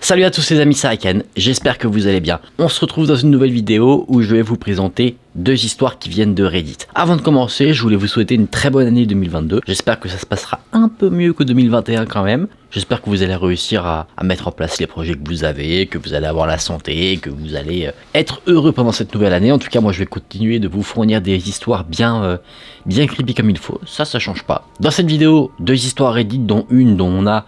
Salut à tous les amis, c'est Aiken, j'espère que vous allez bien. On se retrouve dans une nouvelle vidéo où je vais vous présenter deux histoires qui viennent de Reddit. Avant de commencer, je voulais vous souhaiter une très bonne année 2022. J'espère que ça se passera un peu mieux que 2021 quand même. J'espère que vous allez réussir à mettre en place les projets que vous avez, que vous allez avoir la santé, que vous allez être heureux pendant cette nouvelle année. En tout cas, moi je vais continuer de vous fournir des histoires bien creepy comme il faut. Ça change pas. Dans cette vidéo, deux histoires Reddit, dont une dont on a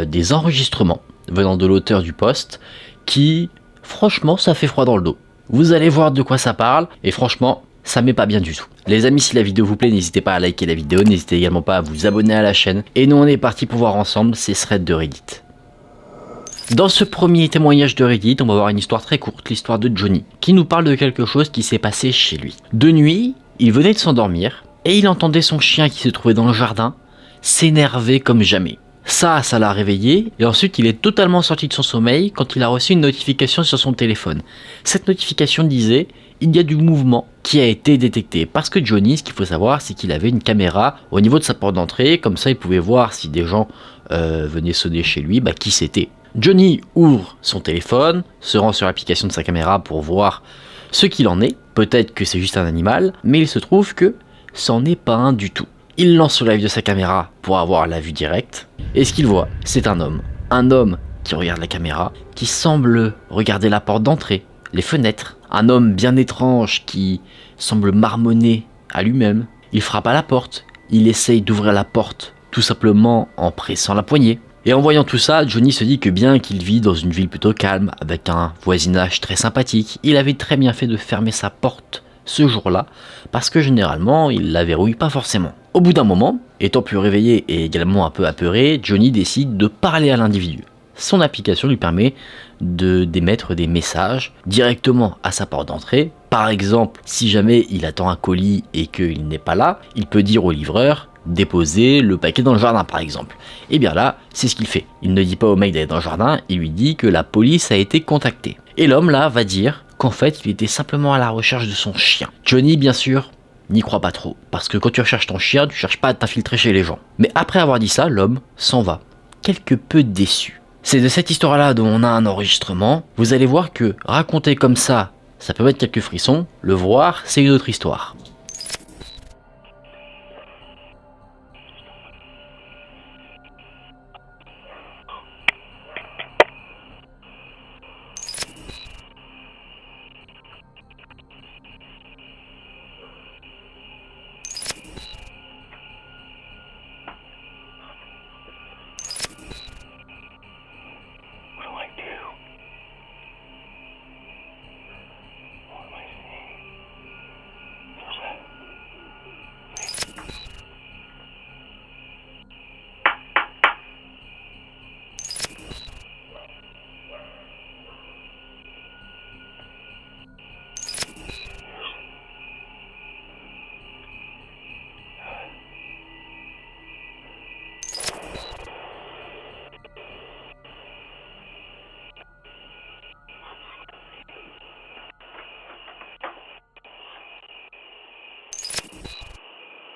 des enregistrements venant de l'auteur du post, qui, franchement, ça fait froid dans le dos. Vous allez voir de quoi ça parle, et franchement, ça met pas bien du tout. Les amis, si la vidéo vous plaît, n'hésitez pas à liker la vidéo, n'hésitez également pas à vous abonner à la chaîne, et nous on est parti pour voir ensemble ces threads de Reddit. Dans ce premier témoignage de Reddit, on va voir une histoire très courte, l'histoire de Johnny, qui nous parle de quelque chose qui s'est passé chez lui. De nuit, il venait de s'endormir, et il entendait son chien qui se trouvait dans le jardin s'énerver comme jamais. Ça l'a réveillé, et ensuite il est totalement sorti de son sommeil quand il a reçu une notification sur son téléphone. Cette notification disait « Il y a du mouvement qui a été détecté ». Parce que Johnny, ce qu'il faut savoir, c'est qu'il avait une caméra au niveau de sa porte d'entrée, comme ça il pouvait voir si des gens venaient sonner chez lui, qui c'était. Johnny ouvre son téléphone, se rend sur l'application de sa caméra pour voir ce qu'il en est. Peut-être que c'est juste un animal, mais il se trouve que c'en est pas un du tout. Il lance le live de sa caméra pour avoir la vue directe, et ce qu'il voit, c'est un homme. Un homme qui regarde la caméra, qui semble regarder la porte d'entrée, les fenêtres. Un homme bien étrange qui semble marmonner à lui-même. Il frappe à la porte, il essaye d'ouvrir la porte tout simplement en pressant la poignée. Et en voyant tout ça, Johnny se dit que bien qu'il vit dans une ville plutôt calme, avec un voisinage très sympathique, il avait très bien fait de fermer sa porte ce jour-là, parce que généralement, il la verrouille pas forcément. Au bout d'un moment, étant plus réveillé et également un peu apeuré, Johnny décide de parler à l'individu. Son application lui permet d'émettre des messages directement à sa porte d'entrée. Par exemple, si jamais il attend un colis et qu'il n'est pas là, il peut dire au livreur « déposer le paquet dans le jardin » par exemple. Et bien là, c'est ce qu'il fait. Il ne dit pas au mec d'aller dans le jardin, il lui dit que la police a été contactée. Et l'homme là va dire qu'en fait, il était simplement à la recherche de son chien. Johnny, bien sûr, n'y croit pas trop, parce que quand tu recherches ton chien, tu cherches pas à t'infiltrer chez les gens. Mais après avoir dit ça, l'homme s'en va, quelque peu déçu. C'est de cette histoire-là dont on a un enregistrement. Vous allez voir que raconter comme ça peut mettre quelques frissons. Le voir, c'est une autre histoire.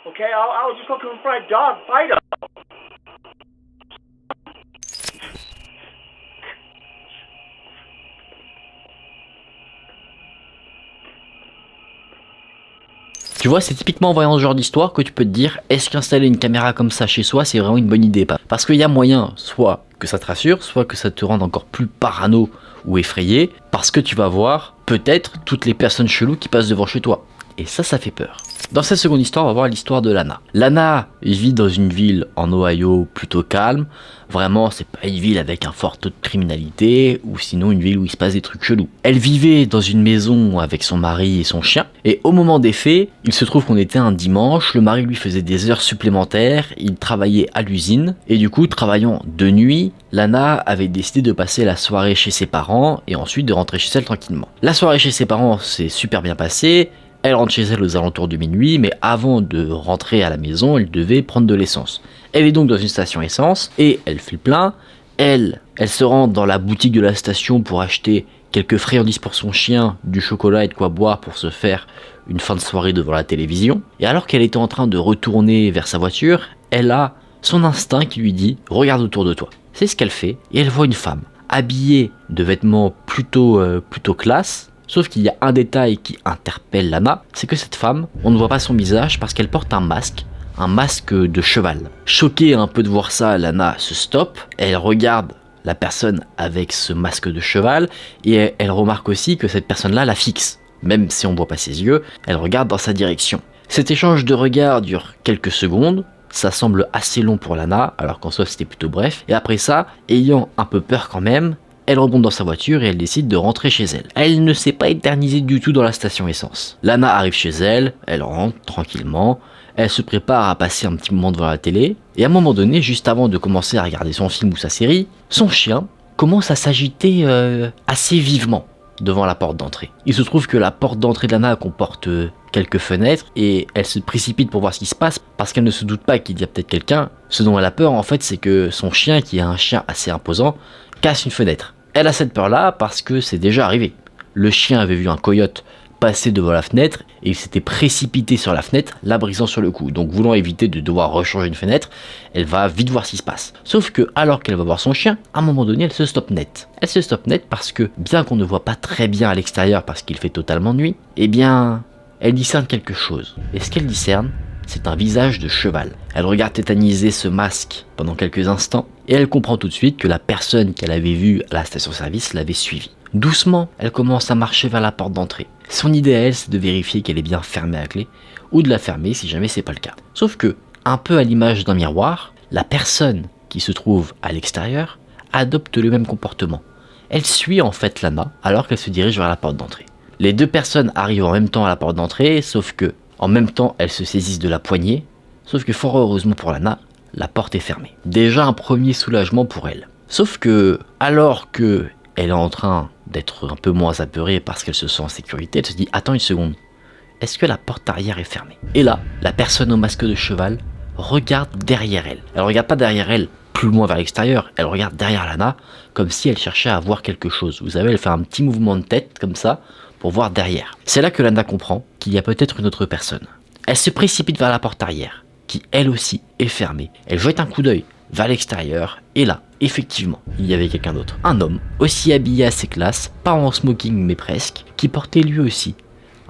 Okay, I was just looking for a dog fight. Tu vois, c'est typiquement en voyant ce genre d'histoire que tu peux te dire, est-ce qu'installer une caméra comme ça chez soi, c'est vraiment une bonne idée? Parce qu'il y a moyen, soit que ça te rassure, soit que ça te rende encore plus parano ou effrayé, parce que tu vas voir peut-être toutes les personnes cheloues qui passent devant chez toi. Et ça fait peur. Dans cette seconde histoire, on va voir l'histoire de Lana. Lana vit dans une ville en Ohio plutôt calme. Vraiment, c'est pas une ville avec un fort taux de criminalité, ou sinon une ville où il se passe des trucs chelous. Elle vivait dans une maison avec son mari et son chien, et au moment des faits, il se trouve qu'on était un dimanche, le mari lui faisait des heures supplémentaires, il travaillait à l'usine, et du coup, travaillant de nuit, Lana avait décidé de passer la soirée chez ses parents, et ensuite de rentrer chez elle tranquillement. La soirée chez ses parents s'est super bien passée. Elle rentre chez elle aux alentours de minuit, mais avant de rentrer à la maison, elle devait prendre de l'essence. Elle est donc dans une station essence, et elle fait le plein. Elle se rend dans la boutique de la station pour acheter quelques friandises pour son chien, du chocolat et de quoi boire pour se faire une fin de soirée devant la télévision. Et alors qu'elle était en train de retourner vers sa voiture, elle a son instinct qui lui dit « Regarde autour de toi ». C'est ce qu'elle fait, et elle voit une femme habillée de vêtements plutôt classe. Sauf qu'il y a un détail qui interpelle Lana, c'est que cette femme, on ne voit pas son visage parce qu'elle porte un masque de cheval. Choquée un peu de voir ça, Lana se stoppe, elle regarde la personne avec ce masque de cheval et elle remarque aussi que cette personne-là la fixe. Même si on ne voit pas ses yeux, elle regarde dans sa direction. Cet échange de regards dure quelques secondes, ça semble assez long pour Lana, alors qu'en soi c'était plutôt bref, et après ça, ayant un peu peur quand même, elle remonte dans sa voiture et elle décide de rentrer chez elle. Elle ne s'est pas éternisée du tout dans la station essence. Lana arrive chez elle, elle rentre tranquillement, elle se prépare à passer un petit moment devant la télé, et à un moment donné, juste avant de commencer à regarder son film ou sa série, son chien commence à s'agiter assez vivement devant la porte d'entrée. Il se trouve que la porte d'entrée de Lana comporte quelques fenêtres et elle se précipite pour voir ce qui se passe parce qu'elle ne se doute pas qu'il y a peut-être quelqu'un. Ce dont elle a peur en fait, c'est que son chien, qui est un chien assez imposant, casse une fenêtre. Elle a cette peur-là parce que c'est déjà arrivé. Le chien avait vu un coyote passer devant la fenêtre et il s'était précipité sur la fenêtre, la brisant sur le cou. Donc voulant éviter de devoir rechanger une fenêtre, elle va vite voir ce qui se passe. Sauf que alors qu'elle va voir son chien, à un moment donné, elle se stoppe net. Elle se stoppe net parce que, bien qu'on ne voit pas très bien à l'extérieur parce qu'il fait totalement nuit, eh bien, elle discerne quelque chose. Et ce qu'elle discerne, c'est un visage de cheval. Elle regarde tétaniser ce masque pendant quelques instants et elle comprend tout de suite que la personne qu'elle avait vue à la station-service l'avait suivie. Doucement, elle commence à marcher vers la porte d'entrée. Son idée à elle, c'est de vérifier qu'elle est bien fermée à clé ou de la fermer si jamais c'est pas le cas. Sauf que, un peu à l'image d'un miroir, la personne qui se trouve à l'extérieur adopte le même comportement. Elle suit en fait Lana alors qu'elle se dirige vers la porte d'entrée. Les deux personnes arrivent en même temps à la porte d'entrée, sauf que en même temps elles se saisissent de la poignée, sauf que fort heureusement pour Lana, la porte est fermée. Déjà un premier soulagement pour elle. Sauf que alors que elle est en train d'être un peu moins apeurée parce qu'elle se sent en sécurité, elle se dit attends une seconde, est-ce que la porte arrière est fermée? Et là, la personne au masque de cheval regarde derrière elle. Elle regarde pas derrière elle plus loin vers l'extérieur, elle regarde derrière Lana comme si elle cherchait à voir quelque chose. Vous savez, elle fait un petit mouvement de tête comme ça pour voir derrière. C'est là que Lana comprend qu'il y a peut-être une autre personne. Elle se précipite vers la porte arrière, qui elle aussi est fermée. Elle jette un coup d'œil vers l'extérieur et là, effectivement, il y avait quelqu'un d'autre. Un homme, aussi habillé assez classe, pas en smoking mais presque, qui portait lui aussi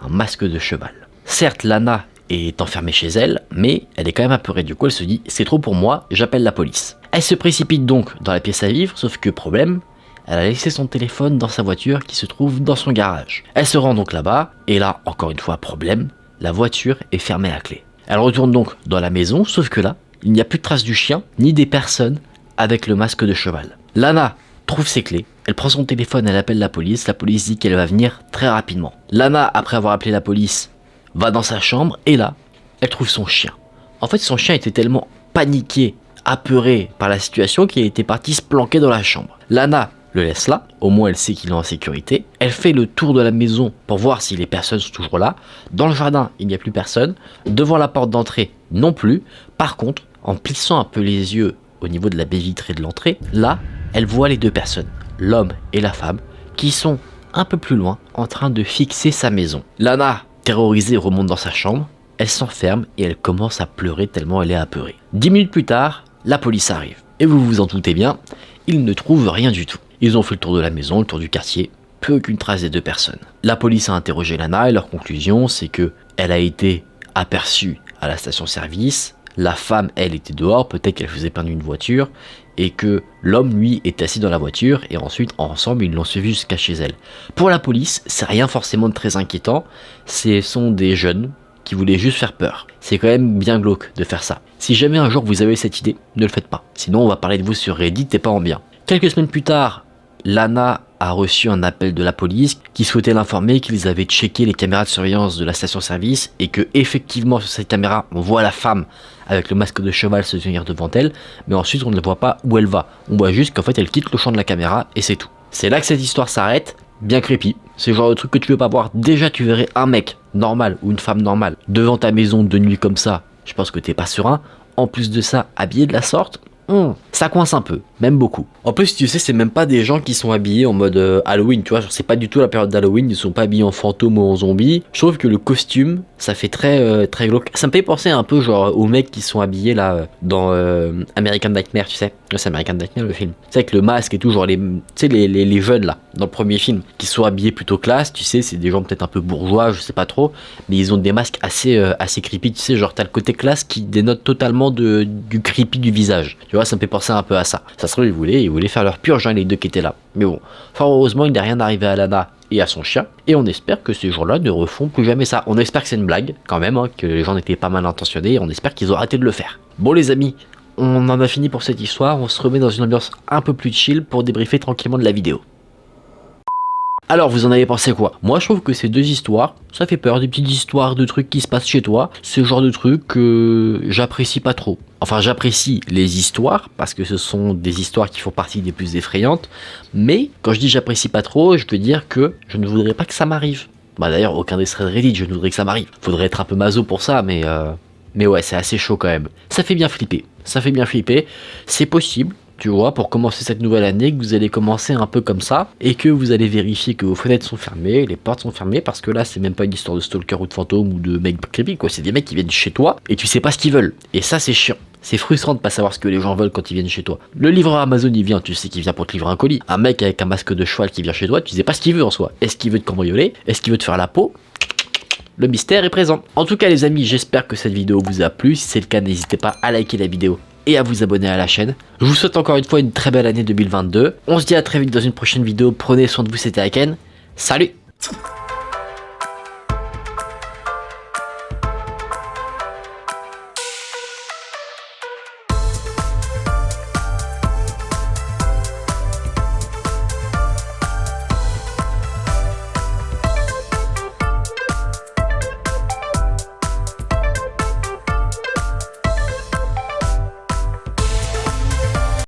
un masque de cheval. Certes, Lana est enfermée chez elle, mais elle est quand même apeurée. Du coup, elle se dit, c'est trop pour moi, j'appelle la police. Elle se précipite donc dans la pièce à vivre, sauf que problème, elle a laissé son téléphone dans sa voiture qui se trouve dans son garage. Elle se rend donc là-bas, et là, encore une fois, problème, la voiture est fermée à clé. Elle retourne donc dans la maison, sauf que là, il n'y a plus de traces du chien, ni des personnes avec le masque de cheval. Lana trouve ses clés, elle prend son téléphone, elle appelle la police dit qu'elle va venir très rapidement. Lana, après avoir appelé la police, va dans sa chambre, et là, elle trouve son chien. En fait, son chien était tellement paniqué, apeuré par la situation qu'il était parti se planquer dans la chambre. Lana le laisse là, au moins elle sait qu'il est en sécurité. Elle fait le tour de la maison pour voir si les personnes sont toujours là. Dans le jardin, il n'y a plus personne. Devant la porte d'entrée, non plus. Par contre, en plissant un peu les yeux au niveau de la baie vitrée de l'entrée, là, elle voit les deux personnes, l'homme et la femme, qui sont un peu plus loin en train de fixer sa maison. Lana, terrorisée, remonte dans sa chambre. Elle s'enferme et elle commence à pleurer tellement elle est apeurée. 10 minutes plus tard, la police arrive. Et vous vous en doutez bien, ils ne trouvent rien du tout. Ils ont fait le tour de la maison, le tour du quartier, plus aucune trace des deux personnes. La police a interrogé Lana et leur conclusion, c'est que elle a été aperçue à la station-service. La femme, elle, était dehors, peut-être qu'elle faisait plein d'une voiture, et que l'homme, lui, est assis dans la voiture, et ensuite, ensemble, ils l'ont suivi jusqu'à chez elle. Pour la police, c'est rien forcément de très inquiétant, ce sont des jeunes qui voulaient juste faire peur. C'est quand même bien glauque de faire ça. Si jamais un jour vous avez cette idée, ne le faites pas. Sinon, on va parler de vous sur Reddit et pas en bien. Quelques semaines plus tard, Lana a reçu un appel de la police qui souhaitait l'informer qu'ils avaient checké les caméras de surveillance de la station-service et que effectivement sur cette caméra on voit la femme avec le masque de cheval se tenir devant elle, mais ensuite on ne voit pas où elle va. On voit juste qu'en fait elle quitte le champ de la caméra et c'est tout. C'est là que cette histoire s'arrête, bien creepy. C'est le genre de truc que tu veux pas voir. Déjà tu verrais un mec normal ou une femme normale devant ta maison de nuit comme ça, je pense que t'es pas serein. En plus de ça, habillé de la sorte, ça coince un peu, même beaucoup. En plus, tu sais, c'est même pas des gens qui sont habillés en mode Halloween, tu vois, genre c'est pas du tout la période d'Halloween, ils sont pas habillés en fantôme ou en zombie. Je trouve que le costume Ça fait très glauque. Ça me fait penser un peu genre aux mecs qui sont habillés là dans American Nightmare, tu sais. Là, c'est American Nightmare le film. Tu sais, avec le masque et tout, genre tu sais, les jeunes là, dans le premier film, qui sont habillés plutôt classe, tu sais, c'est des gens peut-être un peu bourgeois, je sais pas trop, mais ils ont des masques assez creepy, tu sais, genre t'as le côté classe qui dénote totalement du creepy du visage. Tu vois, ça me fait penser un peu à ça. Ça se trouve, ils voulaient faire leur purge, hein, les deux qui étaient là. Mais bon, fort heureusement, il n'est rien arrivé à Lana et à son chien, et on espère que ces gens-là ne refont plus jamais ça. On espère que c'est une blague, quand même, hein, que les gens n'étaient pas mal intentionnés, et on espère qu'ils ont arrêté de le faire. Bon les amis, on en a fini pour cette histoire, on se remet dans une ambiance un peu plus chill pour débriefer tranquillement de la vidéo. Alors vous en avez pensé quoi? Moi je trouve que ces deux histoires, ça fait peur, des petites histoires de trucs qui se passent chez toi, ce genre de trucs que j'apprécie pas trop. Enfin j'apprécie les histoires, parce que ce sont des histoires qui font partie des plus effrayantes, mais quand je dis j'apprécie pas trop, je veux dire que je ne voudrais pas que ça m'arrive. Bah d'ailleurs aucun des threads Reddit, je ne voudrais que ça m'arrive. Faudrait être un peu maso pour ça, mais ouais c'est assez chaud quand même. Ça fait bien flipper, c'est possible. Tu vois, pour commencer cette nouvelle année, que vous allez commencer un peu comme ça, et que vous allez vérifier que vos fenêtres sont fermées, les portes sont fermées, parce que là, c'est même pas une histoire de stalker ou de fantôme ou de mec creepy, quoi. C'est des mecs qui viennent chez toi, et tu sais pas ce qu'ils veulent. Et ça, c'est chiant. C'est frustrant de pas savoir ce que les gens veulent quand ils viennent chez toi. Le livreur Amazon, il vient, tu sais qu'il vient pour te livrer un colis. Un mec avec un masque de cheval qui vient chez toi, tu sais pas ce qu'il veut en soi. Est-ce qu'il veut te cambrioler? Est-ce qu'il veut te faire la peau? Le mystère est présent. En tout cas, les amis, j'espère que cette vidéo vous a plu. Si c'est le cas, n'hésitez pas à liker la vidéo et à vous abonner à la chaîne. Je vous souhaite encore une fois une très belle année 2022. On se dit à très vite dans une prochaine vidéo. Prenez soin de vous, c'était Aken. Salut!